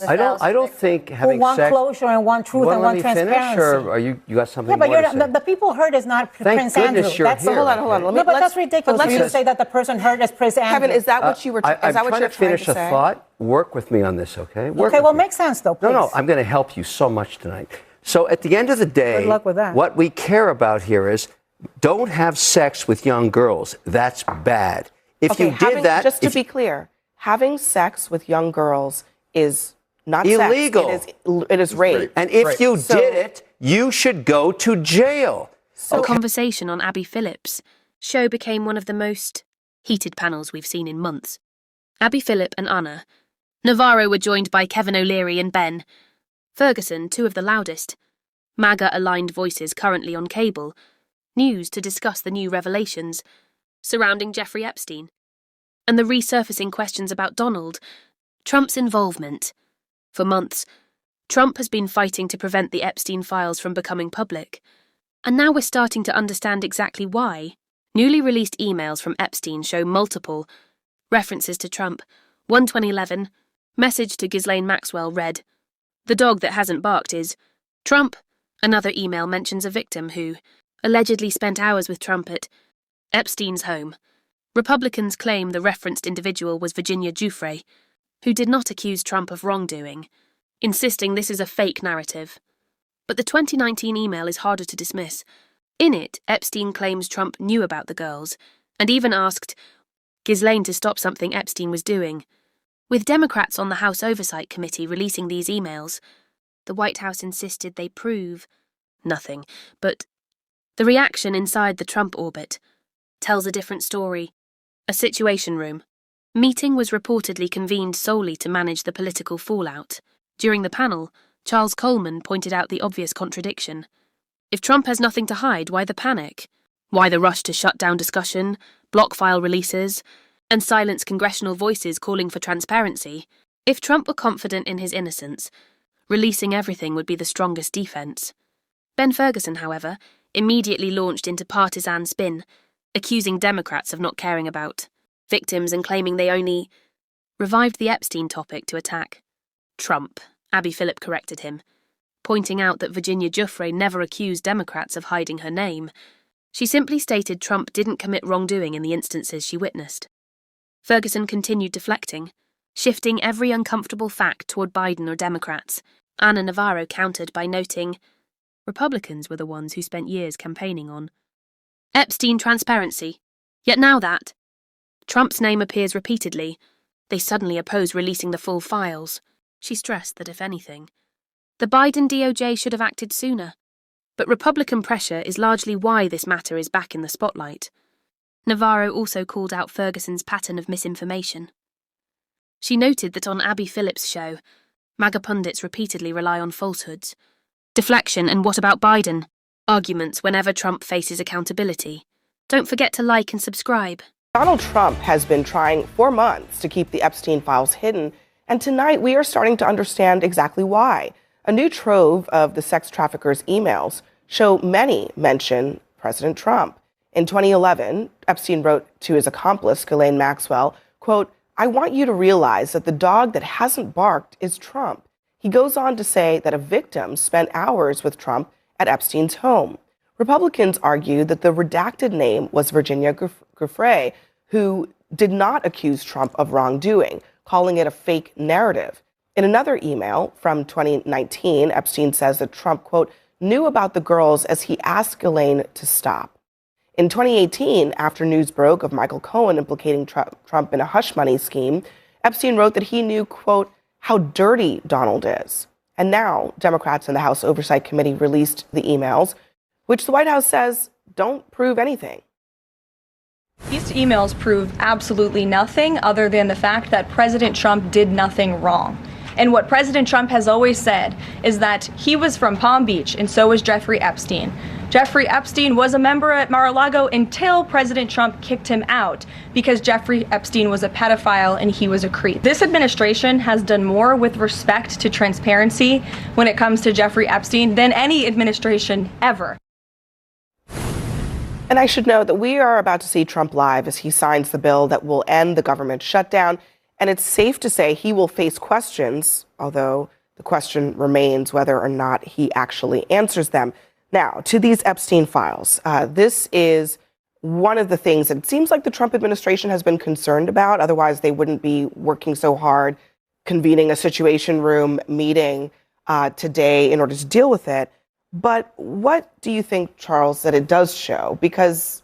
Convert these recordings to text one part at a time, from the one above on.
girls. I don't think having who want sex, closure and want truth and want transparency. Or are you got something Yeah, but more to say? the people hurt is not Prince Andrew. That's here. Hold on. No, but that's ridiculous for you to say that the person hurt is Prince Andrew. Kevin, is that what you were? I'm trying to finish a thought. Work with me on this, okay? Make sense though, please. No, I'm going to help you so much tonight. So at the end of the day, good luck with that. What we care about here is don't have sex with young girls. That's bad. If you did that, just to be clear, having sex with young girls is not illegal. Sex. It is rape. And if you did it, you should go to jail. A conversation on Abby Phillip's show became one of the most heated panels we've seen in months. Abby Phillip and Ana Navarro were joined by Kevin O'Leary and Ben Ferguson, two of the loudest MAGA-aligned voices currently on cable news, to discuss the new revelations surrounding Jeffrey Epstein and the resurfacing questions about Donald Trump's involvement. For months, Trump has been fighting to prevent the Epstein files from becoming public, and now we're starting to understand exactly why. Newly released emails from Epstein show multiple references to Trump. One 2011 message to Ghislaine Maxwell read, "The dog that hasn't barked is Trump." Another email mentions a victim who allegedly spent hours with Trump at Epstein's home. Republicans claim the referenced individual was Virginia Giuffre, who did not accuse Trump of wrongdoing, insisting this is a fake narrative. But the 2019 email is harder to dismiss. In it, Epstein claims Trump knew about the girls and even asked Ghislaine to stop something Epstein was doing. With Democrats on the House Oversight Committee releasing these emails, the White House insisted they prove nothing. But the reaction inside the Trump orbit tells a different story. A situation room meeting was reportedly convened solely to manage the political fallout. During the panel, Charles Coleman pointed out the obvious contradiction. If Trump has nothing to hide, why the panic? Why the rush to shut down discussion, block file releases, and silence congressional voices calling for transparency? If Trump were confident in his innocence, releasing everything would be the strongest defense. Ben Ferguson, however, immediately launched into partisan spin, accusing Democrats of not caring about victims and claiming they only revived the Epstein topic to attack Trump. Abby Phillip corrected him, pointing out that Virginia Giuffre never accused Democrats of hiding her name. She simply stated Trump didn't commit wrongdoing in the instances she witnessed. Ferguson continued deflecting, shifting every uncomfortable fact toward Biden or Democrats. Ana Navarro countered by noting Republicans were the ones who spent years campaigning on Epstein transparency. Yet now that Trump's name appears repeatedly, they suddenly oppose releasing the full files. She stressed that, if anything, the Biden DOJ should have acted sooner. But Republican pressure is largely why this matter is back in the spotlight. Navarro also called out Ferguson's pattern of misinformation. She noted that on Abby Phillip's show, MAGA pundits repeatedly rely on falsehoods, deflection and "what about Biden?" arguments whenever Trump faces accountability. Don't forget to like and subscribe. Donald Trump has been trying for months to keep the Epstein files hidden, and tonight we are starting to understand exactly why. A new trove of the sex trafficker's emails show many mention President Trump. In 2011, Epstein wrote to his accomplice, Ghislaine Maxwell, quote, "I want you to realize that the dog that hasn't barked is Trump." He goes on to say that a victim spent hours with Trump at Epstein's home. Republicans argued that the redacted name was Virginia Giuffre, who did not accuse Trump of wrongdoing, calling it a fake narrative. In another email from 2019, Epstein says that Trump, quote, "knew about the girls as he asked Ghislaine to stop." In 2018, after news broke of Michael Cohen implicating Trump in a hush money scheme, Epstein wrote that he knew, quote, "how dirty Donald is." And now Democrats in the House Oversight Committee released the emails, which the White House says don't prove anything. These emails prove absolutely nothing other than the fact that President Trump did nothing wrong. And what President Trump has always said is that he was from Palm Beach, and so was Jeffrey Epstein. Jeffrey Epstein was a member at Mar-a-Lago until President Trump kicked him out because Jeffrey Epstein was a pedophile and he was a creep. This administration has done more with respect to transparency when it comes to Jeffrey Epstein than any administration ever. And I should note that we are about to see Trump live as he signs the bill that will end the government shutdown And it's safe to say he will face questions, although the question remains whether or not he actually answers them. Now, to these Epstein files, this is one of the things that it seems like the Trump administration has been concerned about. Otherwise, they wouldn't be working so hard, convening a Situation Room meeting today in order to deal with it. But what do you think, Charles, that it does show? Because,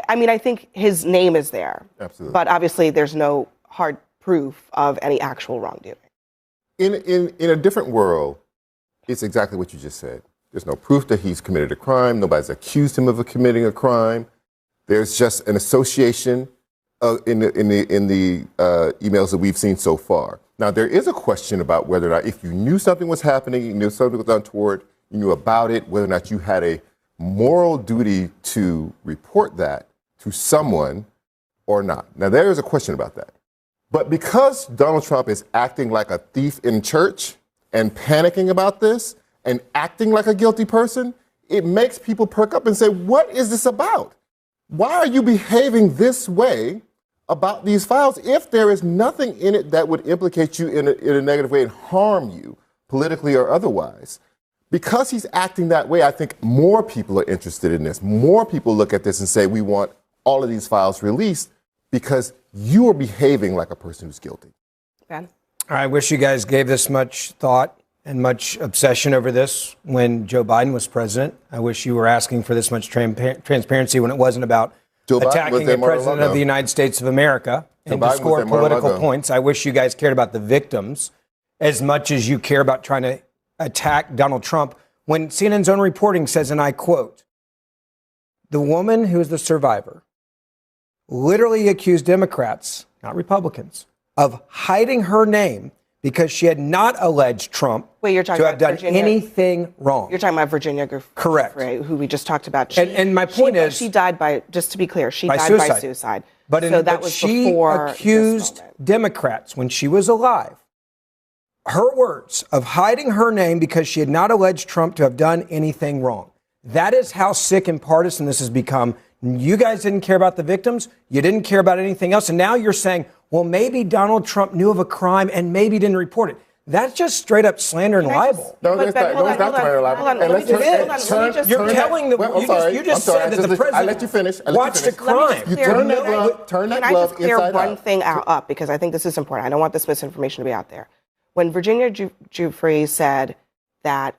I mean, I think his name is there. Absolutely. But obviously, there's no hard proof of any actual wrongdoing. In a different world, it's exactly what you just said. There's no proof that he's committed a crime. Nobody's accused him of committing a crime. There's just an association in the emails that we've seen so far. Now, there is a question about whether or not, if you knew something was happening, you knew something was untoward, you knew about it, whether or not you had a moral duty to report that to someone or not. Now, there is a question about that. But because Donald Trump is acting like a thief in church and panicking about this and acting like a guilty person, it makes people perk up and say, what is this about? Why are you behaving this way about these files if there is nothing in it that would implicate you in a negative way and harm you politically or otherwise? Because he's acting that way, I think more people are interested in this. More people look at this and say, we want all of these files released because you are behaving like a person who's guilty. Ben? I wish you guys gave this much thought and much obsession over this when Joe Biden was president. I wish you were asking for this much transparency when it wasn't about attacking the president of the United States of America and to score political points. I wish you guys cared about the victims as much as you care about trying to attack Donald Trump. When CNN's own reporting says, and I quote, the woman who is the survivor literally accused Democrats, not Republicans, of hiding her name because she had not alleged Trump to have done anything wrong. You're talking about Virginia Giuffre, correct? Who we just talked about. And my point is, she died by, just to be clear, she died by suicide. But so that was she before accused Democrats when she was alive. Her words of hiding her name because she had not alleged Trump to have done anything wrong. That is how sick and partisan this has become. You guys didn't care about the victims. You didn't care about anything else. And now you're saying, well, maybe Donald Trump knew of a crime and maybe didn't report it. That's just straight up slander and libel. No, it's not slander and libel. You're telling the you just said that the president watched a crime. You turn that glove, turn that glove inside out. Can I just clear one thing up because I think this is important. I don't want this misinformation to be out there. When Virginia Giuffre said that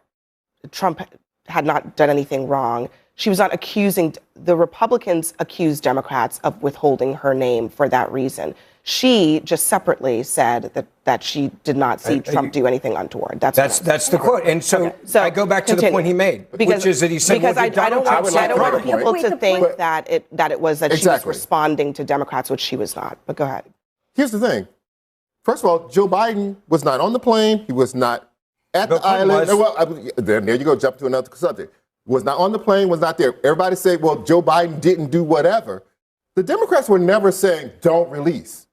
Trump had not done anything wrong, she was not accusing, the Republicans accused Democrats of withholding her name for that reason. She just separately said that she did not see Trump do anything untoward. That's the quote. And so I go back to the point he made, which is that he said, because I don't want people to think that it was that she was responding to Democrats, which she was not. But go ahead. Here's the thing. First of all, Joe Biden was not on the plane. He was not at the island. Well, there you go, jump to another subject. Was not on the plane, was not there. Everybody said, well, Joe Biden didn't do whatever. The Democrats were never saying, don't release.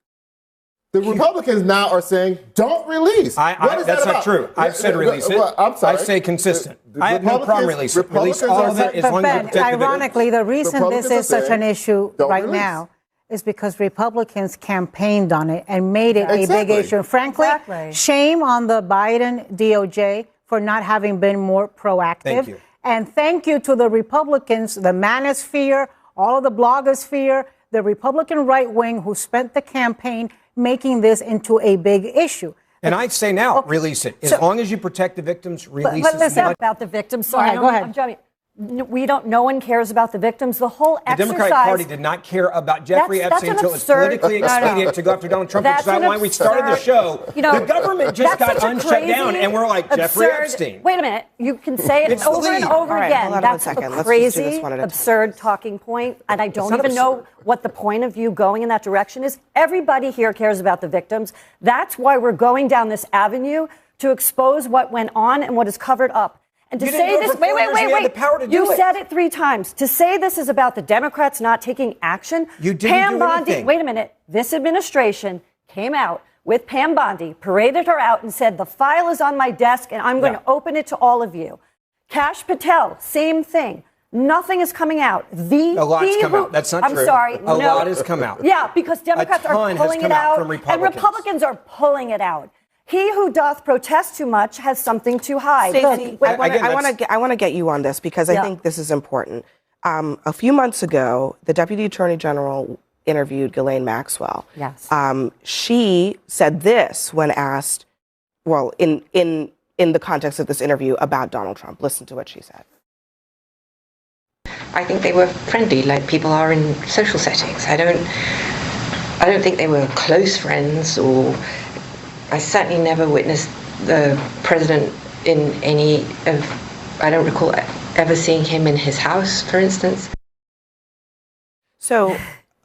The Republicans now are saying, don't release. That's not true. I've said release it. I'm sorry. I say consistent. I have no problem releasing it. Release all of it as long as you protect the victims. Ironically, the reason this is such an issue right now is because Republicans campaigned on it and made it a big issue. Frankly, shame on the Biden DOJ for not having been more proactive. Thank you. And thank you to the Republicans, the manosphere, all of the blogosphere, the Republican right wing who spent the campaign making this into a big issue. And I say now, release it. As long as you protect the victims, release it. But listen about the victims. Sorry, go ahead. No one cares about the victims. The whole exercise. The Democratic Party did not care about Jeffrey Epstein until it's politically expedient to go after Donald Trump, which is why we started the show. The government just got unshut down, and we're like, Jeffrey Epstein. Wait a minute. You can say it over and over again. That's a crazy, absurd talking point, and I don't even know what the point of you going in that direction is. Everybody here cares about the victims. That's why we're going down this avenue to expose what went on and what is covered up. And to say this, wait. You said it 3 times. To say this is about the Democrats not taking action. You didn't do anything. Wait a minute. This administration came out with Pam Bondi, paraded her out and said, the file is on my desk and I'm going to open it to all of you. Kash Patel, same thing. Nothing is coming out. A lot's come out. That's not true. I'm sorry. A lot has come out. Yeah, because Democrats are pulling it out, and Republicans are pulling it out. He who doth protest too much has something to hide. Stacey, I want to get you on this because I think this is important. A few months ago, the Deputy Attorney General interviewed Ghislaine Maxwell. Yes. She said this when asked, well, in the context of this interview about Donald Trump. Listen to what she said. I think they were friendly, like people are in social settings. I don't think they were close friends, or I certainly never witnessed the president in any of, I don't recall ever seeing him in his house, for instance. So,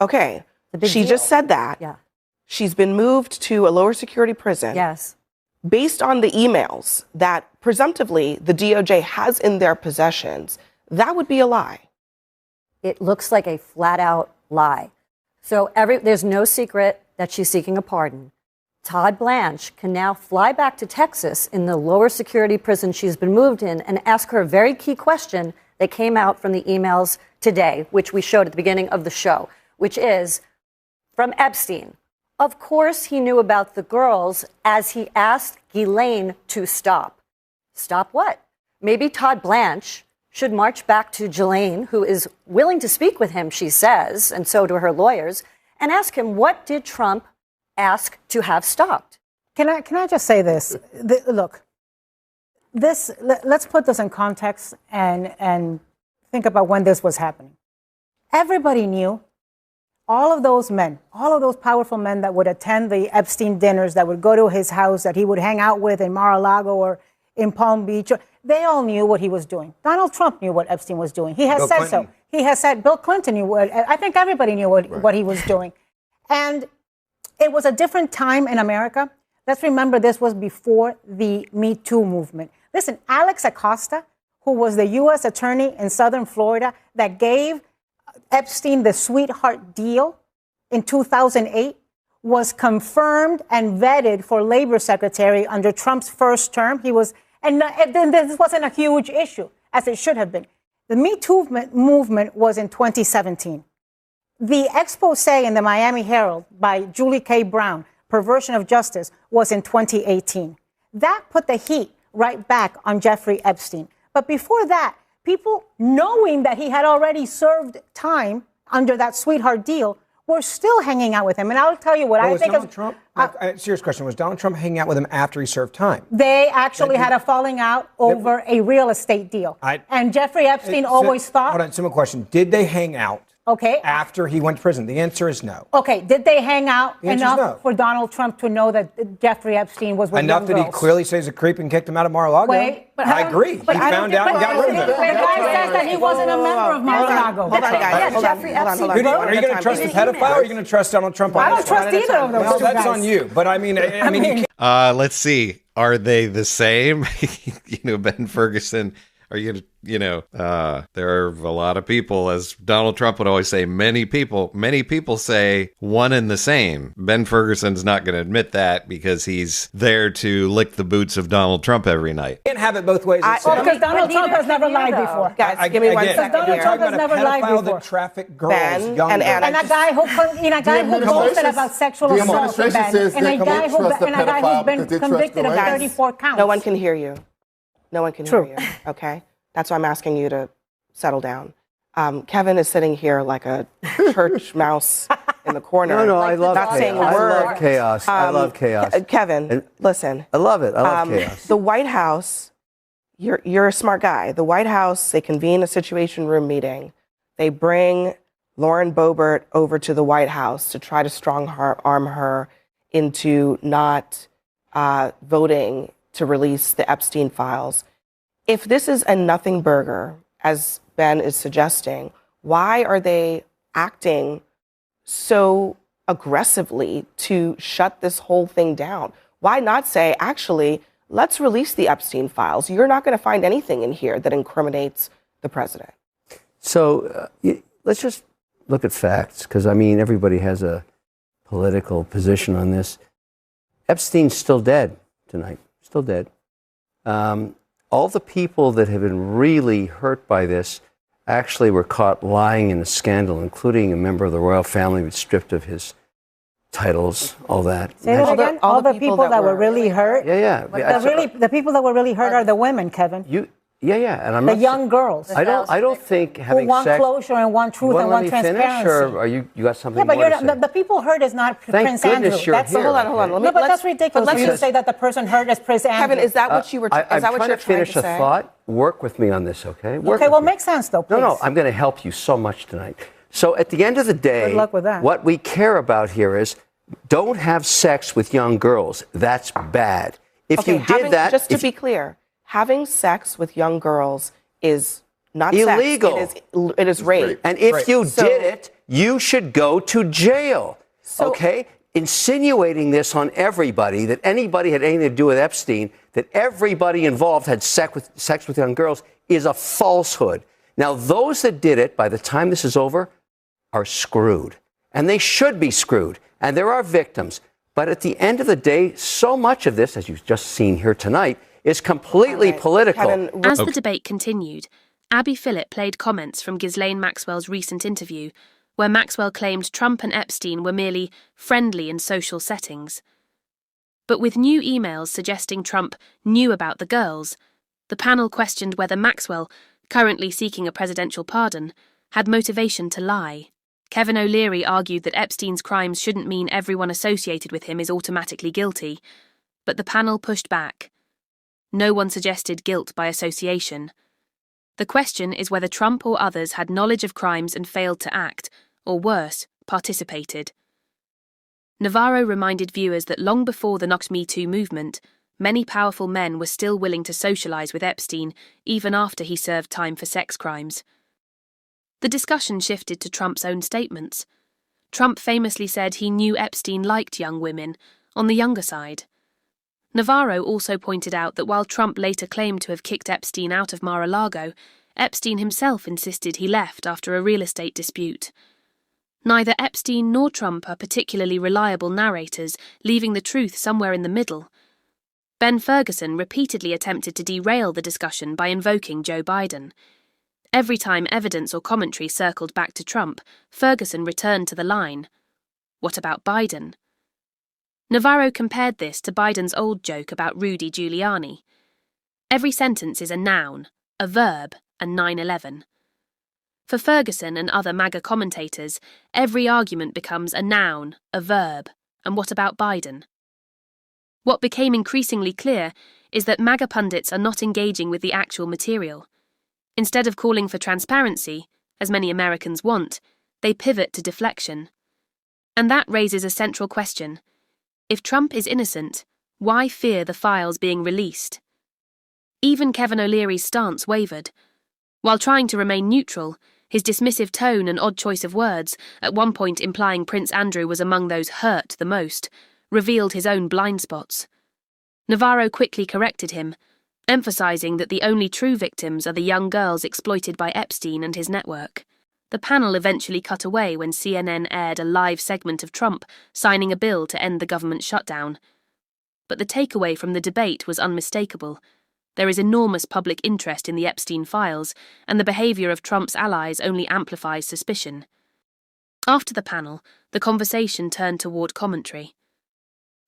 okay, she just said that. Yeah. She's been moved to a lower security prison. Yes. Based on the emails that presumptively the DOJ has in their possessions, that would be a lie. It looks like a flat-out lie. So there's no secret that she's seeking a pardon. Todd Blanche can now fly back to Texas in the lower security prison she's been moved in and ask her a very key question that came out from the emails today, which we showed at the beginning of the show, which is from Epstein. Of course he knew about the girls as he asked Ghislaine to stop. Stop what? Maybe Todd Blanche should march back to Ghislaine, who is willing to speak with him, she says, and so do her lawyers, and ask him, what did Trump ask to have stopped? Can I just say this? Look, let's put this in context and think about when this was happening. Everybody knew, all of those men, all of those powerful men that would attend the Epstein dinners, that would go to his house, that he would hang out with in Mar-a-Lago or in Palm Beach, they all knew what he was doing. Donald Trump knew what Epstein was doing. He has said so. He has said, Bill Clinton knew what, I think everybody knew what he was doing. And it was a different time in America. Let's remember this was before the Me Too movement. Listen, Alex Acosta, who was the U.S. attorney in Southern Florida that gave Epstein the sweetheart deal in 2008, was confirmed and vetted for labor secretary under Trump's first term. He was, and then this wasn't a huge issue, as it should have been. The Me Too movement was in 2017. The expose in the Miami Herald by Julie K. Brown, Perversion of Justice, was in 2018. That put the heat right back on Jeffrey Epstein. But before that, people knowing that he had already served time under that sweetheart deal were still hanging out with him. And I'll tell you what I think Donald Trump, serious question, was Donald Trump hanging out with him after he served time? They actually had a falling out over a real estate deal. And Jeffrey Epstein always thought... Hold on, simple question. Did they hang out after he went to prison? The answer is no. Okay, did they hang out enough for Donald Trump to know that Jeffrey Epstein was with enough that he clearly says a creep and kicked him out of Mar-a-Lago? I agree. He found out and got rid of him. The guy says that he wasn't a member of Mar-a-Lago. Hold on, guys. Jeffrey Epstein. Are you going to trust the pedophile or are you going to trust Donald Trump? I don't trust either of those two guys. That's on you. But I mean, let's see. Are they the same? Ben Ferguson. Are you going to, there are a lot of people, as Donald Trump would always say, many people say one and the same. Ben Ferguson's not going to admit that because he's there to lick the boots of Donald Trump every night. You can't have it both ways. Because Donald Trump has never lied before. Guys, give me 1 second Donald Trump has never lied before. That traffic girls, Ben young and Ana. And a guy who boasted about sexual assault, Ben. And a guy who's been convicted of 34 counts. No one can hear you. No one can hear you. Okay? That's why I'm asking you to settle down. Kevin is sitting here like a church mouse in the corner. No, I love not chaos. saying a word. I love chaos. I love chaos. Kevin, listen. I love it. I love chaos. The White House, you're a smart guy. The White House, they convene a Situation Room meeting. They bring Lauren Boebert over to the White House to try to strong-arm her into not voting to release the Epstein files. If this is a nothing burger, as Ben is suggesting, why are they acting so aggressively to shut this whole thing down? Why not say, actually, let's release the Epstein files? You're not going to find anything in here that incriminates the president. So let's just look at facts, because, everybody has a political position on this. Epstein's still dead tonight, still dead. All the people that have been really hurt by this actually were caught lying in a scandal, including a member of the royal family was stripped of his titles, all that. Say that again? All the people that were really hurt? Yeah. The people that were really hurt are the women, Kevin. And I'm the not young girls. I don't think having who want sex, closure and want truth and want transparency. Finish, or are you got something but more to say? the people hurt is not Thank Prince Andrew. You're that's here. Hold on. But that's ridiculous for you to say that the person hurt is Prince Andrew. Kevin, is that what you were? I'm trying to finish a thought. Work with me on this, okay? Make sense though, please. No, I'm going to help you so much tonight. So at the end of the day, good luck with that. What we care about here is don't have sex with young girls. That's bad. If you did that, just to be clear, having sex with young girls is not illegal. Sex. It is rape. And if you did it, you should go to jail. Okay? Insinuating this on everybody, that anybody had anything to do with Epstein, that everybody involved had sex with young girls, is a falsehood. Now, those that did it, by the time this is over, are screwed. And they should be screwed. And there are victims. But at the end of the day, so much of this, as you've just seen here tonight, is completely political. As the debate continued, Abby Phillip played comments from Ghislaine Maxwell's recent interview, where Maxwell claimed Trump and Epstein were merely friendly in social settings. But with new emails suggesting Trump knew about the girls, the panel questioned whether Maxwell, currently seeking a presidential pardon, had motivation to lie. Kevin O'Leary argued that Epstein's crimes shouldn't mean everyone associated with him is automatically guilty, but the panel pushed back. No one suggested guilt by association. The question is whether Trump or others had knowledge of crimes and failed to act, or worse, participated. Navarro reminded viewers that long before the Not Me Too movement, many powerful men were still willing to socialize with Epstein even after he served time for sex crimes. The discussion shifted to Trump's own statements. Trump famously said he knew Epstein liked young women, on the younger side. Navarro also pointed out that while Trump later claimed to have kicked Epstein out of Mar-a-Lago, Epstein himself insisted he left after a real estate dispute. Neither Epstein nor Trump are particularly reliable narrators, leaving the truth somewhere in the middle. Ben Ferguson repeatedly attempted to derail the discussion by invoking Joe Biden. Every time evidence or commentary circled back to Trump, Ferguson returned to the line, "What about Biden?" Navarro compared this to Biden's old joke about Rudy Giuliani. Every sentence is a noun, a verb, and 9/11. For Ferguson and other MAGA commentators, every argument becomes a noun, a verb, and what about Biden? What became increasingly clear is that MAGA pundits are not engaging with the actual material. Instead of calling for transparency, as many Americans want, they pivot to deflection. And that raises a central question. If Trump is innocent, why fear the files being released? Even Kevin O'Leary's stance wavered. While trying to remain neutral, his dismissive tone and odd choice of words, at one point implying Prince Andrew was among those hurt the most, revealed his own blind spots. Navarro quickly corrected him, emphasizing that the only true victims are the young girls exploited by Epstein and his network. The panel eventually cut away when CNN aired a live segment of Trump signing a bill to end the government shutdown. But the takeaway from the debate was unmistakable. There is enormous public interest in the Epstein files, and the behavior of Trump's allies only amplifies suspicion. After the panel, the conversation turned toward commentary.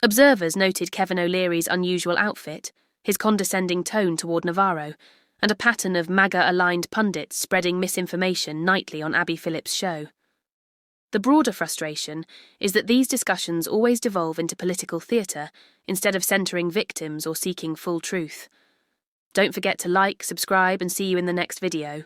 Observers noted Kevin O'Leary's unusual outfit, his condescending tone toward Navarro, and a pattern of MAGA-aligned pundits spreading misinformation nightly on Abby Phillip's show. The broader frustration is that these discussions always devolve into political theatre instead of centering victims or seeking full truth. Don't forget to like, subscribe, and see you in the next video.